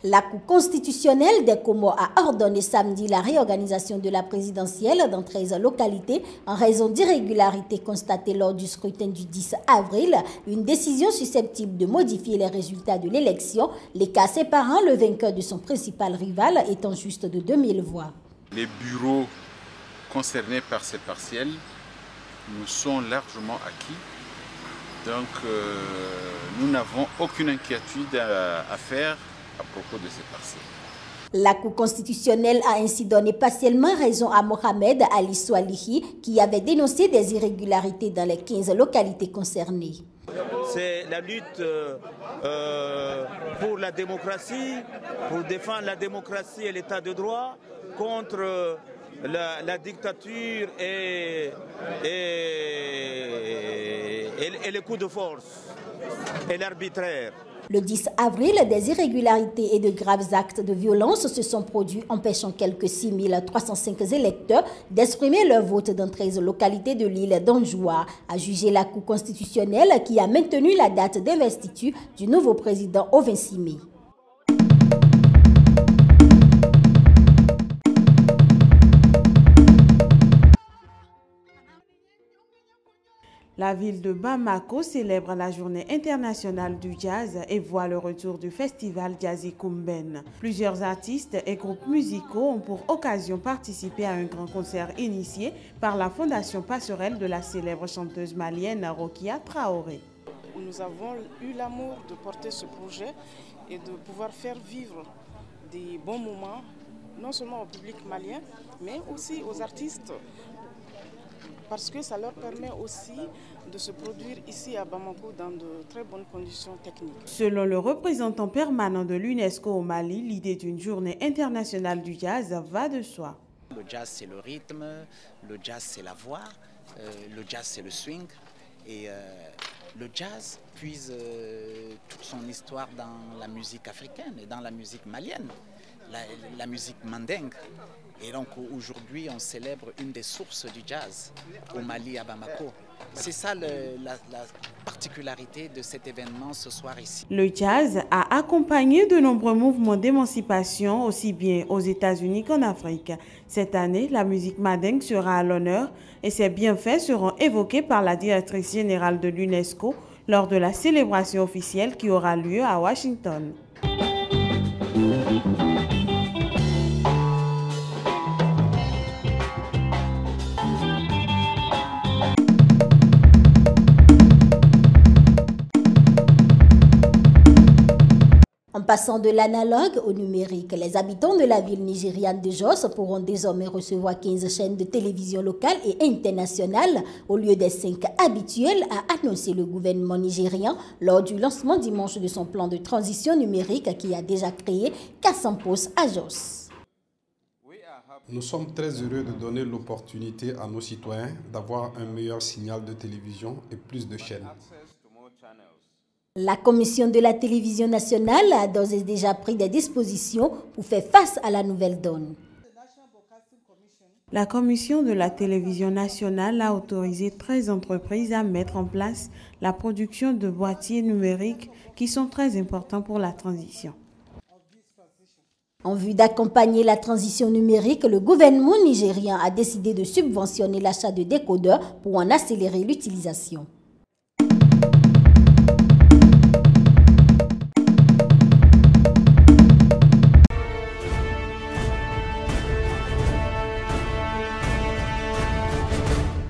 La Cour constitutionnelle des Comores a ordonné samedi la réorganisation de la présidentielle dans 13 localités en raison d'irrégularités constatées lors du scrutin du 10 avril, une décision susceptible de modifier les résultats de l'élection, les cas séparant le vainqueur de son principal rival étant juste de 2000 voix. Les bureaux concernés par ces partiels nous sont largement acquis. Donc nous n'avons aucune inquiétude à faire à propos de ces partiels. La Cour constitutionnelle a ainsi donné partiellement raison à Mohamed Ali Swalihi qui avait dénoncé des irrégularités dans les 15 localités concernées. C'est la lutte pour la démocratie, pour défendre la démocratie et l'état de droit contre la dictature et les coups de force et l'arbitraire. Le 10 avril, des irrégularités et de graves actes de violence se sont produits, empêchant quelques 6305 électeurs d'exprimer leur vote dans 13 localités de l'île d'Anjouar, a jugé la Cour constitutionnelle qui a maintenu la date d'investiture du nouveau président au 26 mai. La ville de Bamako célèbre la journée internationale du jazz et voit le retour du festival Jazzy Kumben. Plusieurs artistes et groupes musicaux ont pour occasion participé à un grand concert initié par la Fondation Passerelle de la célèbre chanteuse malienne Rokia Traoré. Nous avons eu l'amour de porter ce projet et de pouvoir faire vivre des bons moments, non seulement au public malien, mais aussi aux artistes, parce que ça leur permet aussi de se produire ici à Bamako dans de très bonnes conditions techniques. Selon le représentant permanent de l'UNESCO au Mali, l'idée d'une journée internationale du jazz va de soi. Le jazz, c'est le rythme, le jazz, c'est la voix, le jazz, c'est le swing. Et le jazz puise toute son histoire dans la musique africaine et dans la musique malienne, la musique mandingue. Et donc aujourd'hui, on célèbre une des sources du jazz au Mali, à Bamako. C'est ça la particularité de cet événement ce soir ici. Le jazz a accompagné de nombreux mouvements d'émancipation, aussi bien aux États-Unis qu'en Afrique. Cette année, la musique mandingue sera à l'honneur et ses bienfaits seront évoqués par la directrice générale de l'UNESCO lors de la célébration officielle qui aura lieu à Washington. En passant de l'analogue au numérique, les habitants de la ville nigériane de Jos pourront désormais recevoir 15 chaînes de télévision locales et internationales au lieu des 5 habituelles, a annoncé le gouvernement nigérien lors du lancement dimanche de son plan de transition numérique qui a déjà créé 400 postes à Jos. Nous sommes très heureux de donner l'opportunité à nos citoyens d'avoir un meilleur signal de télévision et plus de chaînes. La Commission de la télévision nationale a d'ores et déjà pris des dispositions pour faire face à la nouvelle donne. La Commission de la télévision nationale a autorisé 13 entreprises à mettre en place la production de boîtiers numériques qui sont très importants pour la transition. En vue d'accompagner la transition numérique, le gouvernement nigérien a décidé de subventionner l'achat de décodeurs pour en accélérer l'utilisation.